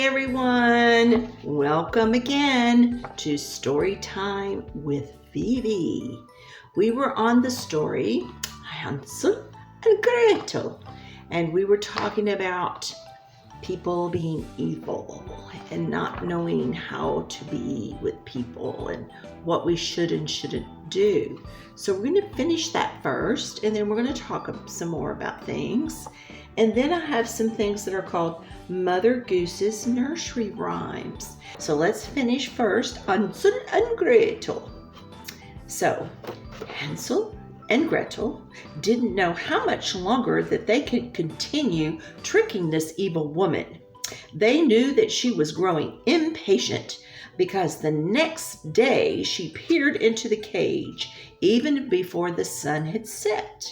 everyone. Welcome again to Story Time with Vivi. We were on the story Hansel and Gretel, and we were talking about people being evil and not knowing how to be with people and what we should and shouldn't do. So we're going to finish that first, and then we're going to talk some more about things. And then I have some things that are called Mother Goose's nursery rhymes. So let's finish first Hansel and Gretel. So Hansel and Gretel didn't know how much longer that they could continue tricking this evil woman. They knew that she was growing impatient because the next day she peered into the cage even before the sun had set.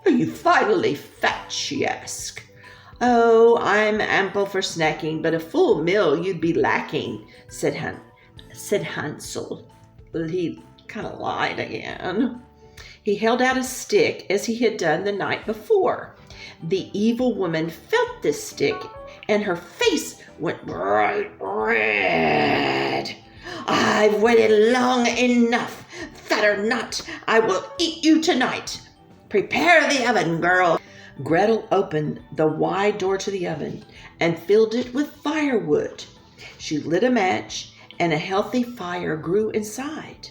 "Are you finally fat?" she asked. "Oh, I'm ample for snacking, but a full meal you'd be lacking," said Hansel. He kind of lied again. He held out a stick as he had done the night before. The evil woman felt this stick and her face went bright red. "I've waited long enough. Fat or not, I will eat you tonight. Prepare the oven, girl." Gretel opened the wide door to the oven and filled it with firewood. She lit a match and a healthy fire grew inside.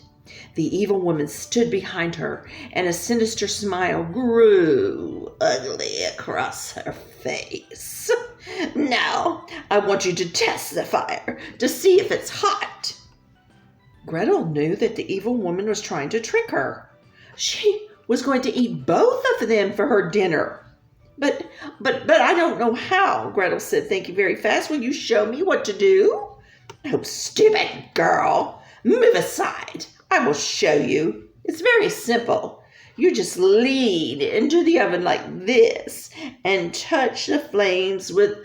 The evil woman stood behind her and a sinister smile grew ugly across her face. "Now, I want you to test the fire to see if it's hot." Gretel knew that the evil woman was trying to trick her. She was going to eat both of them for her dinner. But I don't know how," Gretel said, thinking very fast. "Will you show me what to do?" "Oh, stupid girl. Move aside. I will show you. It's very simple. You just lean into the oven like this and touch the flames with...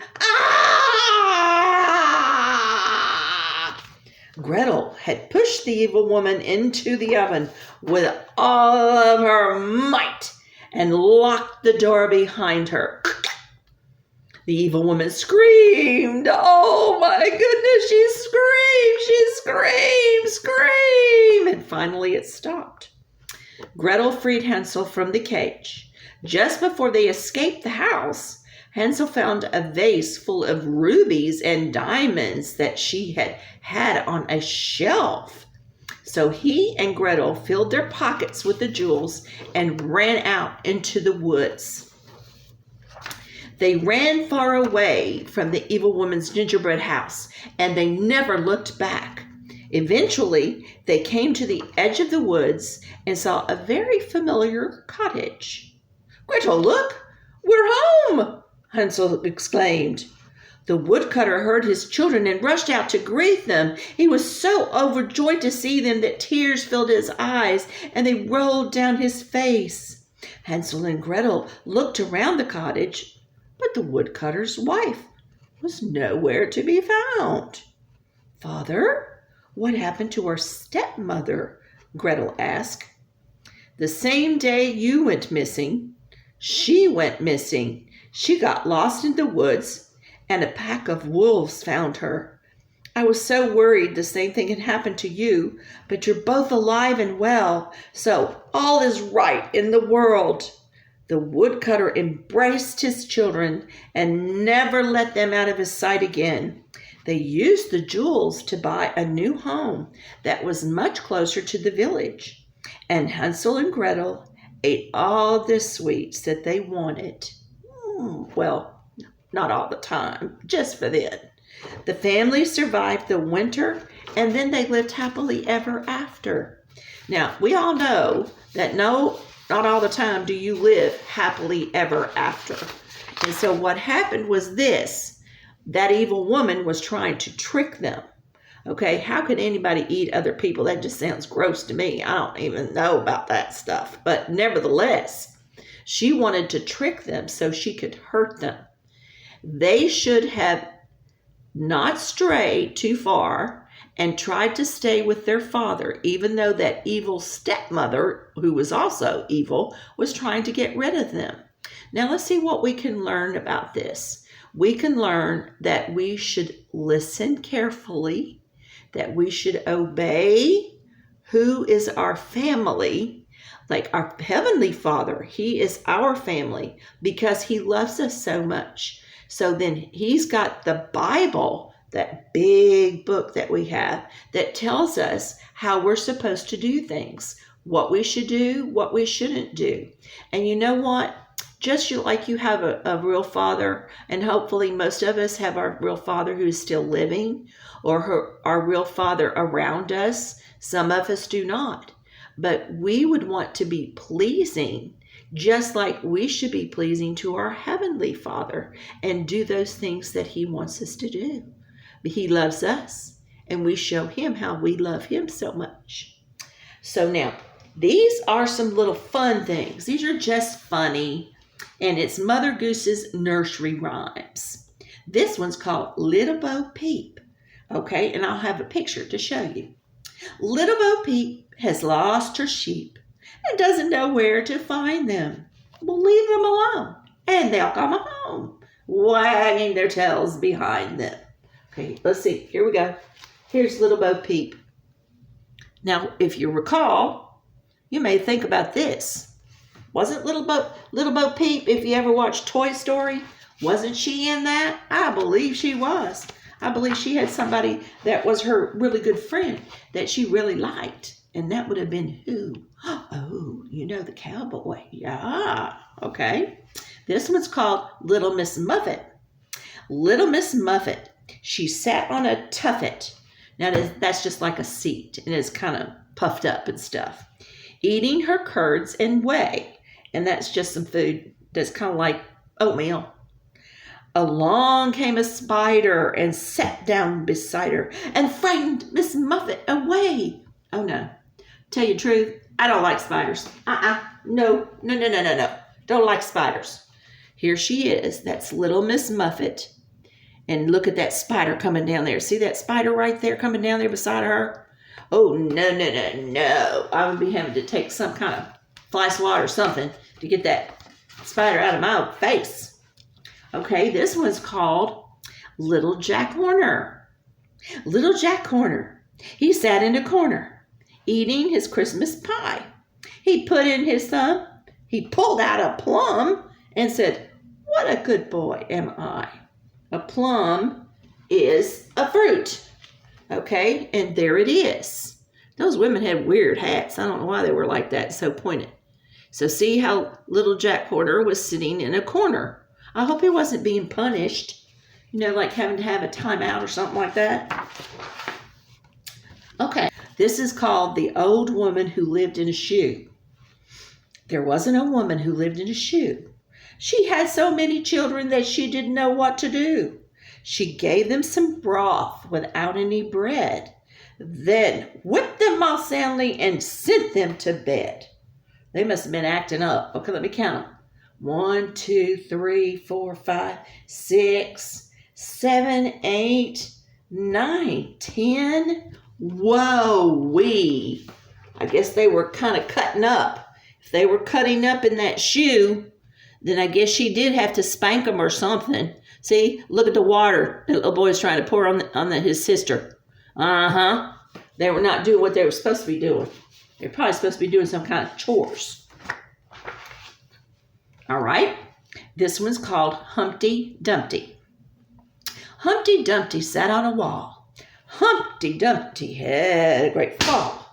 Gretel had pushed the evil woman into the oven with all of her might and locked the door behind her. The evil woman screamed. Oh my goodness, she screamed, and finally it stopped. Gretel freed Hansel from the cage. Just before they escaped the house, Hansel found a vase full of rubies and diamonds that she had on a shelf. So he and Gretel filled their pockets with the jewels and ran out into the woods. They ran far away from the evil woman's gingerbread house, and they never looked back. Eventually, they came to the edge of the woods and saw a very familiar cottage. "Gretel, look! We're home!" Hansel exclaimed. The woodcutter heard his children and rushed out to greet them. He was so overjoyed to see them that tears filled his eyes and they rolled down his face. Hansel and Gretel looked around the cottage, but the woodcutter's wife was nowhere to be found. "Father, what happened to our stepmother?" Gretel asked. "The same day you went missing, she went missing. She got lost in the woods, and a pack of wolves found her. I was so worried the same thing had happened to you, but you're both alive and well, so all is right in the world." The woodcutter embraced his children and never let them out of his sight again. They used the jewels to buy a new home that was much closer to the village, and Hansel and Gretel ate all the sweets that they wanted. Well, not all the time, just for then. The family survived the winter, and then they lived happily ever after. Now, we all know that not all the time do you live happily ever after. And so what happened was this. That evil woman was trying to trick them. Okay, how could anybody eat other people? That just sounds gross to me. I don't even know about that stuff. But nevertheless, she wanted to trick them so she could hurt them. They should have not strayed too far and tried to stay with their father, even though that evil stepmother, who was also evil, was trying to get rid of them. Now let's see what we can learn about this. we can learn that we should listen carefully, that we should obey who is our family, like our Heavenly Father. He is our family because He loves us so much. So then He's got the Bible, that big book that we have, that tells us how we're supposed to do things, what we should do, what we shouldn't do. And you know what? Just like you have a real father, and hopefully most of us have our real father who is still living, or our real father around us. Some of us do not. But we would want to be pleasing, just like we should be pleasing to our Heavenly Father and do those things that He wants us to do. He loves us, and we show Him how we love Him so much. So now, these are some little fun things. These are just funny, and it's Mother Goose's nursery rhymes. This one's called Little Bo Peep. Okay, and I'll have a picture to show you. Little Bo Peep has lost her sheep and doesn't know where to find them. Well, leave them alone, and they'll come home, wagging their tails behind them. Okay, let's see. Here we go. Here's Little Bo Peep. Now, if you recall, you may think about this. Wasn't Little Bo Peep, if you ever watched Toy Story, wasn't she in that? I believe she was. I believe she had somebody that was her really good friend that she really liked. And that would have been who? Oh, you know, the cowboy. Yeah, okay. This one's called Little Miss Muffet. Little Miss Muffet, she sat on a tuffet. Now, that's just like a seat, and it's kind of puffed up and stuff. Eating her curds and whey. And that's just some food that's kind of like oatmeal. Along came a spider and sat down beside her and frightened Miss Muffet away. Oh, no. Tell you the truth, I don't like spiders. No. Don't like spiders. Here she is. That's Little Miss Muffet. And look at that spider coming down there. See that spider right there coming down there beside her? Oh, no. I would be having to take some kind of fly swat or something to get that spider out of my face. Okay, this one's called Little Jack Horner. Little Jack Horner, he sat in a corner, eating his Christmas pie. He put in his thumb, he pulled out a plum, and said, "What a good boy am I." A plum is a fruit. Okay, and there it is. Those women had weird hats. I don't know why they were like that, so pointed. So see how Little Jack Horner was sitting in a corner. I hope he wasn't being punished, you know, like having to have a timeout or something like that. Okay, this is called The Old Woman Who Lived in a Shoe. There wasn't a woman who lived in a shoe. She had so many children that she didn't know what to do. She gave them some broth without any bread, then whipped them all soundly and sent them to bed. They must have been acting up. Okay, let me count them. 1, 2, 3, 4, 5, 6, 7, 8, 9, 10. Whoa-wee. I guess they were kind of cutting up. If they were cutting up in that shoe, then I guess she did have to spank them or something. See, look at the water the little boy's trying to pour on his sister. They were not doing what they were supposed to be doing. They're probably supposed to be doing some kind of chores. All right. This one's called Humpty Dumpty. Humpty Dumpty sat on a wall. Humpty Dumpty had a great fall.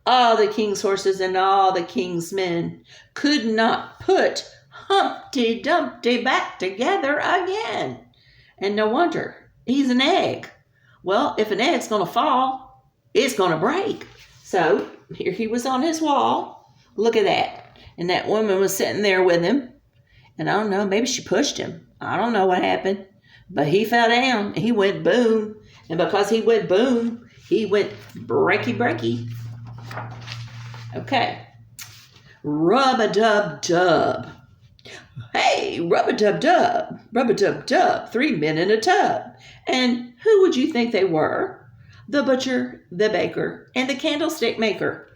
All the king's horses and all the king's men could not put Humpty Dumpty back together again. And no wonder, he's an egg. Well, if an egg's going to fall, it's going to break. So here he was on his wall. Look at that. And that woman was sitting there with him. And I don't know, maybe she pushed him. I don't know what happened. But he fell down. He went boom. And because he went boom, he went breaky. Okay. Rub-a-dub-dub. Hey, rub-a-dub-dub, 3 men in a tub. And who would you think they were? The butcher, the baker, and the candlestick maker.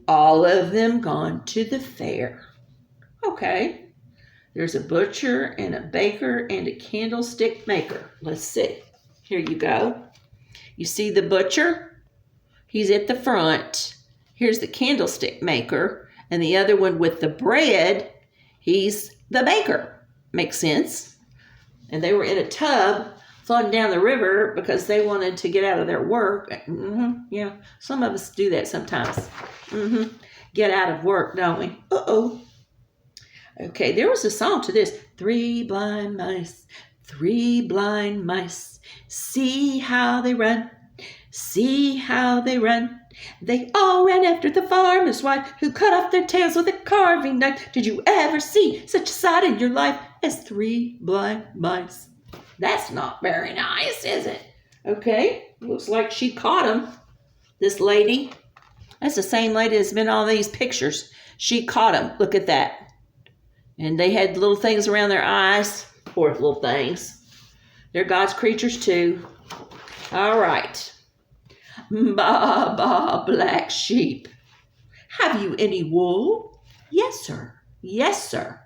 All of them gone to the fair. Okay. There's a butcher and a baker and a candlestick maker. Let's see. Here you go. You see the butcher? He's at the front. Here's the candlestick maker. And the other one with the bread, he's the baker. Makes sense? And they were in a tub floating down the river because they wanted to get out of their work. Yeah, some of us do that sometimes. Get out of work, don't we? Uh-oh. Okay, there was a song to this. 3 blind mice, 3 blind mice. See how they run, see how they run. They all ran after the farmer's wife who cut off their tails with a carving knife. Did you ever see such a sight in your life as 3 blind mice? That's not very nice, is it? Okay, looks like she caught him, this lady. That's the same lady that's been in all these pictures. She caught him. Look at that. And they had little things around their eyes. Poor little things. They're God's creatures too. All right. Ba, ba, black sheep. Have you any wool? Yes, sir. Yes, sir.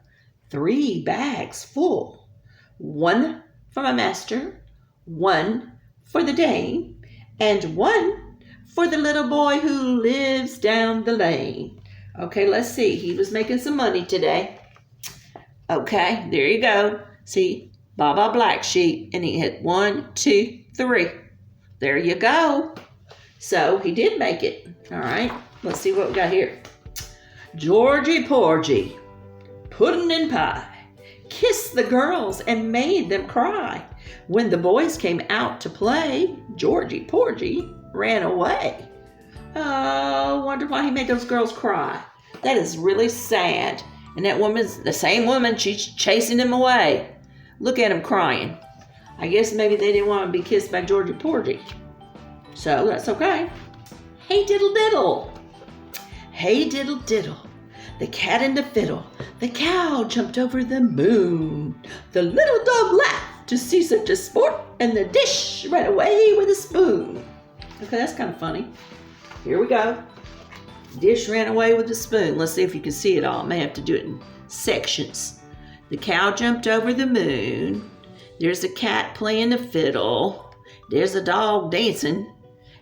3 bags full. 1 for my master, 1 for the dame, and 1 for the little boy who lives down the lane. Okay, let's see. He was making some money today. Okay, there you go. See, Baba Black Sheep, and he had 1, 2, 3. There you go. So he did make it. All right, let's see what we got here. Georgie Porgy, pudding and pie, kissed the girls and made them cry. When the boys came out to play, Georgie Porgy ran away. Oh, wonder why he made those girls cry. That is really sad. And that woman's the same woman. She's chasing him away. Look at him crying. I guess maybe they didn't want to be kissed by Georgie Porgy. So that's okay. Hey diddle diddle. Hey diddle diddle. The cat and the fiddle. The cow jumped over the moon. The little dog laughed to see such a sport, and the dish ran away with a spoon. Okay, that's kind of funny. Here we go. Dish ran away with a spoon. Let's see if you can see it all. I may have to do it in sections. The cow jumped over the moon. There's a cat playing the fiddle. There's a dog dancing.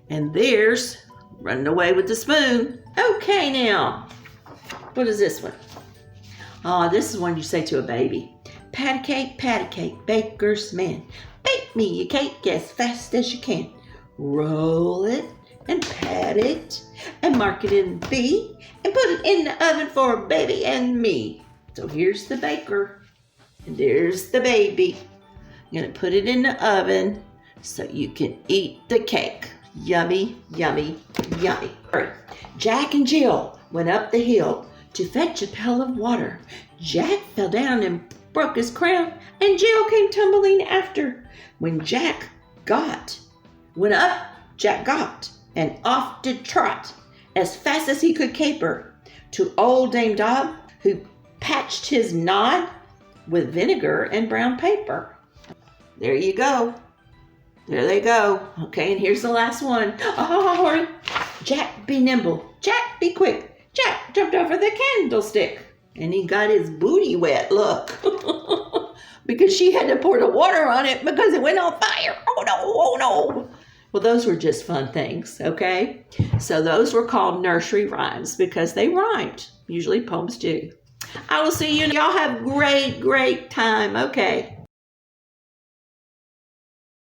And there's running away with the spoon. Okay, now, what is this one? Oh, this is one you say to a baby. Patty cake, baker's man. Bake me a cake as fast as you can. Roll it and pat it and mark it in B and put it in the oven for baby and me. So here's the baker and there's the baby. I'm going to put it in the oven so you can eat the cake. Yummy, yummy, yummy. Jack and Jill went up the hill to fetch a pail of water. Jack fell down and broke his crown, and Jill came tumbling after. When Jack went up, Jack got, and off did trot, as fast as he could caper, to old Dame Dob, who patched his nod with vinegar and brown paper. There you go. There they go. Okay, and here's the last one. Oh, hurry. Jack, be nimble. Jack, be quick. Jack jumped over the candlestick, and he got his booty wet, look. Because she had to pour the water on it because it went on fire. Oh, no, oh, no. Well, those were just fun things, okay? So those were called nursery rhymes because they rhymed. Usually poems do. I will see you. Y'all have great, great time. Okay.